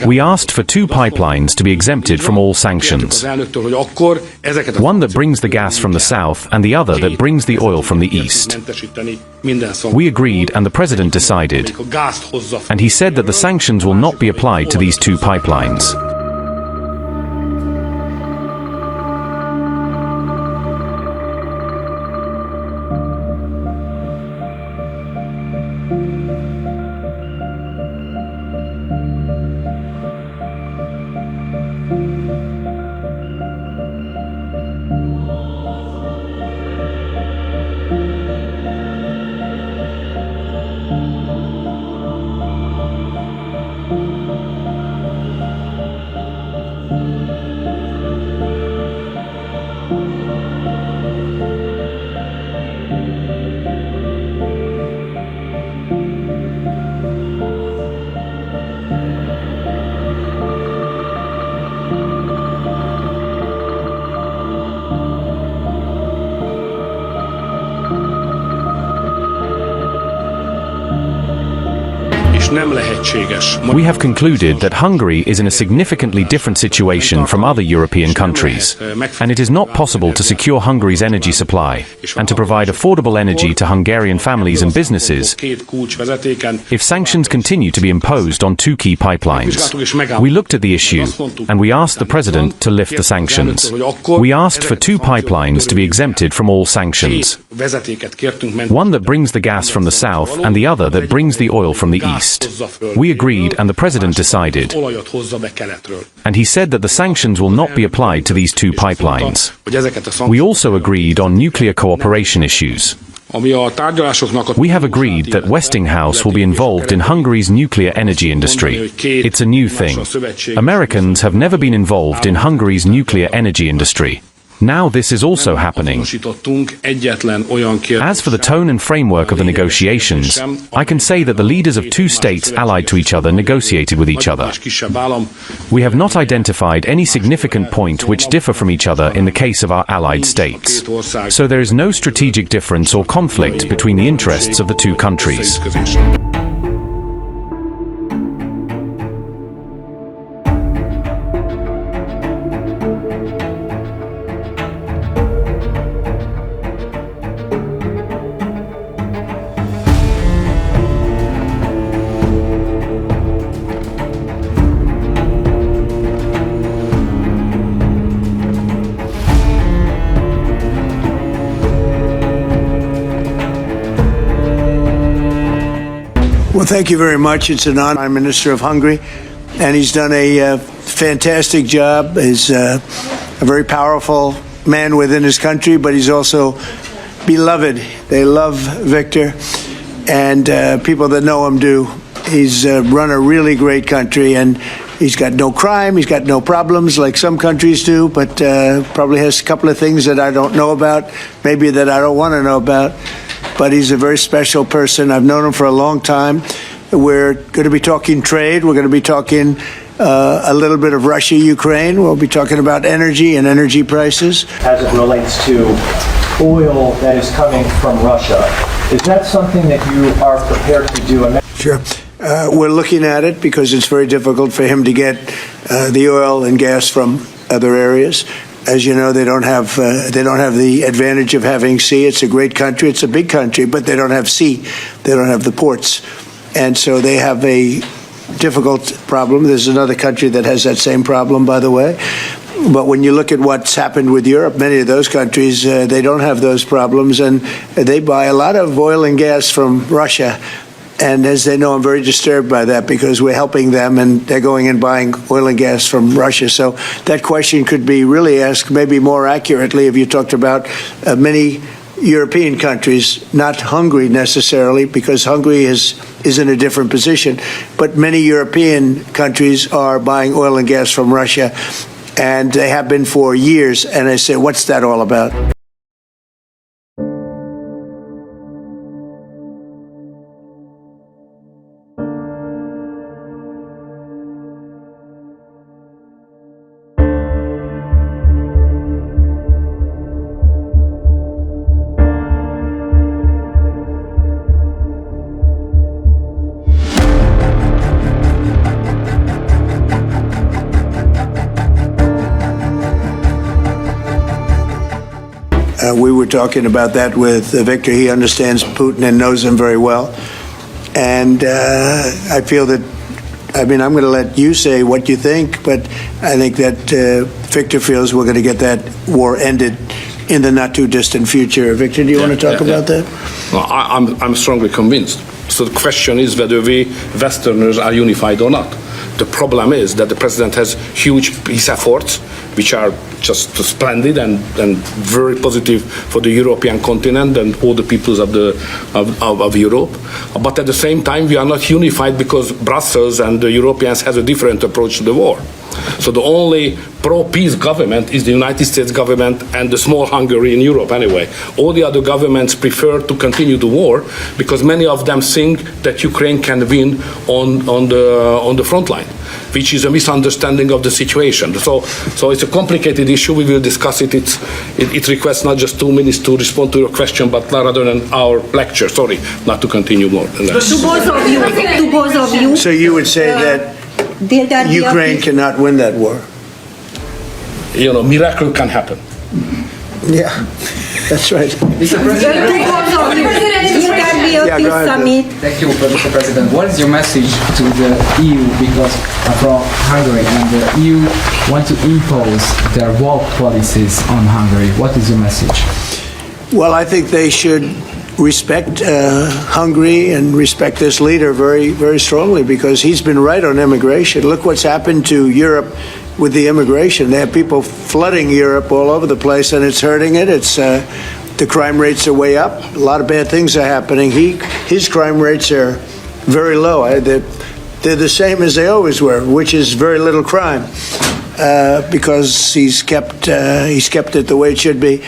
We asked for two pipelines to be exempted from all sanctions. One that brings the gas from the south and the other that brings the oil from the east. We agreed and the president decided. And he said that the sanctions will not be applied to these two pipelines. We have concluded that Hungary is in a significantly different situation from other European countries, and it is not possible to secure Hungary's energy supply and to provide affordable energy to Hungarian families and businesses if sanctions continue to be imposed on two key pipelines. We looked at the issue, and we asked the president to lift the sanctions. We asked for two pipelines to be exempted from all sanctions. One that brings the gas from the south and the other that brings the oil from the east. We agreed and the president decided. And he said that the sanctions will not be applied to these two pipelines. We also agreed on nuclear cooperation issues. We have agreed that Westinghouse will be involved in Hungary's nuclear energy industry. It's a new thing. Americans have never been involved in Hungary's nuclear energy industry. Now this is also happening. As for the tone and framework of the negotiations, I can say that the leaders of two states allied to each other negotiated with each other. We have not identified any significant point which differ from each other in the case of our allied states. So there is no strategic difference or conflict between the interests of the two countries. Well, thank you very much. It's an honor. I'm Prime Minister of Hungary, and he's done a fantastic job. He's a very powerful man within his country, but he's also beloved. They love Viktor, and people that know him do. He's run a really great country, and he's got no crime, he's got no problems like some countries do, but probably has a couple of things that I don't know about, maybe that I don't want to know about. But he's a very special person. I've known him for a long time. We're going to be talking trade. We're going to be talking a little bit of Russia, Ukraine. We'll be talking about energy and energy prices. As it relates to oil that is coming from Russia, is that something that you are prepared to do? Sure. We're looking at it because it's very difficult for him to get the oil and gas from other areas. As you know, they don't have the advantage of having sea. It's a great country. It's a big country, but they don't have sea. They don't have the ports. And so they have a difficult problem. There's another country that has that same problem, by the way. But when you look at what's happened with Europe, many of those countries, they don't have those problems, and they buy a lot of oil and gas from Russia. And as they know, I'm very disturbed by that because we're helping them and they're going and buying oil and gas from Russia. So that question could be really asked maybe more accurately if you talked about many European countries, not Hungary necessarily, because Hungary is in a different position. But many European countries are buying oil and gas from Russia, and they have been for years. And I say, what's that all about? were talking about that with Viktor. He understands Putin and knows him very well. And I feel that, I mean, I'm going to let you say what you think, but I think that Viktor feels we're going to get that war ended in the not too distant future. Victor, do you want to talk about that? Well, I'm strongly convinced. So the question is whether we Westerners are unified or not. The problem is that the president has huge peace efforts, which are just splendid and very positive for the European continent and all the peoples of Europe. But at the same time, we are not unified because Brussels and the Europeans has a different approach to the war. So the only pro-peace government is the United States government and the small Hungary in Europe anyway. All the other governments prefer to continue the war because many of them think that Ukraine can win on the front line, which is a misunderstanding of the situation. So it's a complicated issue. We will discuss it. It requests not just 2 minutes to respond to your question, but rather than our lecture. Sorry, not to continue more. To both of you. So you would say that Ukraine cannot win that war? You know, miracle can happen. Yeah, that's right. Mr. President, Thank you, Mr. President. What is your message to the EU, because from Hungary, and the EU want to impose their wall policies on Hungary? What is your message? Well, I think they should respect Hungary and respect this leader very, very strongly, because he's been right on immigration. Look what's happened to Europe with the immigration. They have people flooding Europe all over the place, and it's hurting it. It's the crime rates are way up. A lot of bad things are happening. His crime rates are very low. They're the same as they always were, which is very little crime, because he's kept it the way it should be.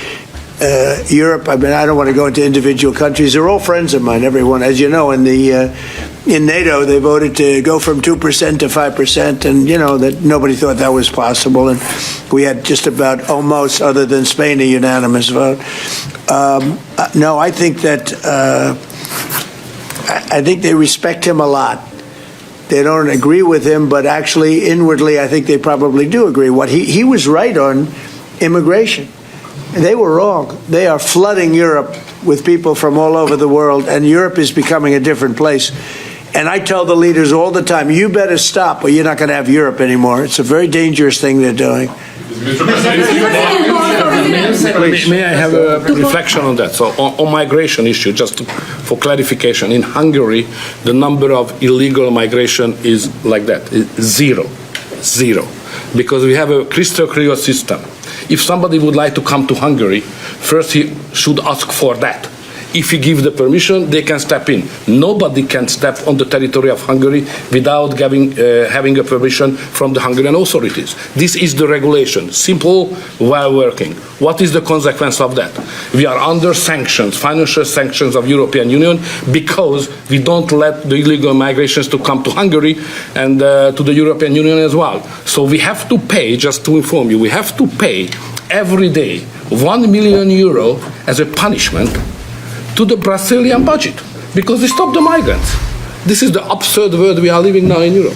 Europe, I mean, I don't want to go into individual countries. They're all friends of mine, everyone. As you know, in NATO, they voted to go from 2% to 5%, and, you know, that nobody thought that was possible. And we had just about almost, other than Spain, a unanimous vote. No, I think that, I think they respect him a lot. They don't agree with him, but actually, inwardly, I think they probably do agree. He was right on immigration. They were wrong. They are flooding Europe with people from all over the world, and Europe is becoming a different place. And I tell the leaders all the time, you better stop or you're not going to have Europe anymore. It's a very dangerous thing they're doing. May I have a reflection on that? So on migration issue, just for clarification, in Hungary, the number of illegal migration is like that, zero, because we have a crystal clear system. If somebody would like to come to Hungary, first he should ask for that. If you give the permission, they can step in. Nobody can step on the territory of Hungary without having a permission from the Hungarian authorities. This is the regulation, simple, well working. What is the consequence of that? We are under sanctions, financial sanctions of European Union, because we don't let the illegal migrations to come to Hungary and to the European Union as well. So we have to pay, just to inform you, we have to pay every day 1 million euro as a punishment to the Brazilian budget, because we stopped the migrants. This is the absurd world we are living now in Europe.